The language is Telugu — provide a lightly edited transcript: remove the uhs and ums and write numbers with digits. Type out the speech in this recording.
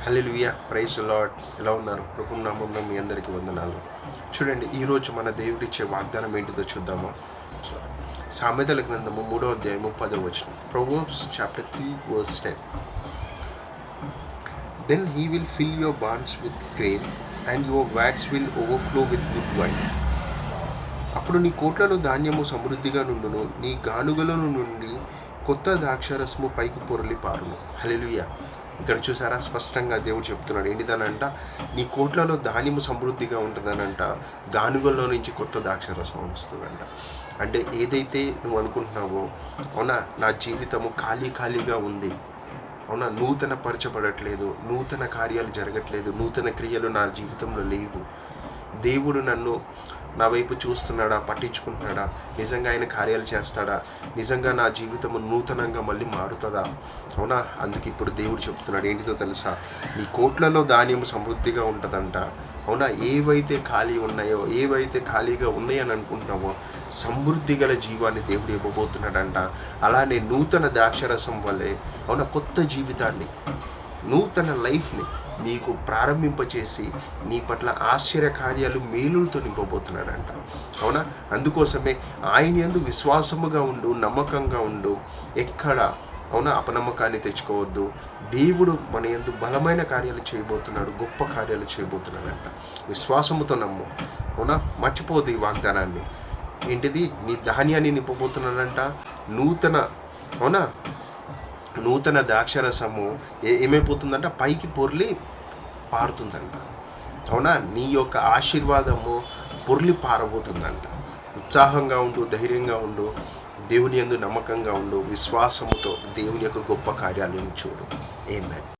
Hallelujah, praise the lord. ఎలా ఉన్నారు? ప్రభు నామమున మీ అందరికీ వందనాలు. చూడండి, ఈరోజు మన దేవుడిచ్చే వాగ్దానం ఏంటిదో చూద్దాము. సామెతల గ్రంథము 3వ అధ్యాయము 10వ వచనం. Proverbs chapter 3 verse 10. Then he will fill your barns with grain and your vats will overflow with good wine. అప్పుడు నీ కోట్లలో ధాన్యము సమృద్ధిగా నుండును, నీ గానుగల నుండి కొత్త ద్రాక్షారసము పైకి పొరలి పారును. హల్లెలూయా. ఇక్కడ చూసారా, స్పష్టంగా దేవుడు చెప్తున్నాడు. ఏంటిదనంట, నీ కోట్లలో ధాన్యము సమృద్ధిగా ఉంటుందనంట, గానుగల్లో నుంచి కొత్త ద్రాక్షారసం వస్తుందంట. అంటే ఏదైతే నువ్వు అనుకుంటున్నావో, అవునా, నా జీవితము ఖాళీగా ఉంది, అవునా, నూతన పరచబడట్లేదు, నూతన కార్యాలు జరగట్లేదు, నూతన క్రియలు నా జీవితంలో లేవు, దేవుడు నన్ను నా వైపు చూస్తున్నాడా, పట్టించుకుంటున్నాడా, నిజంగా ఆయన కార్యాలు చేస్తాడా, నిజంగా నా జీవితము నూతనంగా మళ్ళీ మారుతుందా, అవునా, అందుకు ఇప్పుడు దేవుడు చెప్తున్నాడు. ఏంటిదో తెలుసా, నీ కోట్లలో ధాన్యము సమృద్ధిగా ఉంటుందంట, అవునా, ఏవైతే ఖాళీ ఉన్నాయో, ఏవైతే ఖాళీగా ఉన్నాయని అనుకుంటున్నావో సమృద్ధి గల జీవాన్ని దేవుడు ఇవ్వబోతున్నాడంట. అలానే నూతన ద్రాక్షరసం వల్లే, అవునా, కొత్త జీవితాన్ని, నూతన లైఫ్ని నీకు ప్రారంభింపచేసి నీ పట్ల ఆశ్చర్య కార్యాలు మేలులతో నింపబోతున్నాడంట. అవునా, అందుకోసమే ఆయన యందు విశ్వాసముగా ఉండు, నమ్మకంగా ఉండు, ఎక్కడ, అవునా, అపనమ్మకాన్ని తెచ్చుకోవద్దు. దేవుడు మన యందు బలమైన కార్యాలు చేయబోతున్నాడు, గొప్ప కార్యాలు చేయబోతున్నాడంట. విశ్వాసముతో నమ్ము, అవునా, మర్చిపోదు ఈ వాగ్దానాన్ని. ఏంటిది, నీ ధాన్యాన్ని నింపబోతున్నాడంట. నూతన ద్రాక్షరసము ఏమైపోతుందంట, పైకి పొర్లి పారుతుందంట. అవునా, నీ యొక్క ఆశీర్వాదము పొర్లి పారబోతుందంట. ఉత్సాహంగా ఉండు, ధైర్యంగా ఉండు, దేవుని యందు నమ్మకంగా ఉండు, విశ్వాసముతో దేవుని యొక్క గొప్ప కార్యాలను చూడు. ఆమేన్.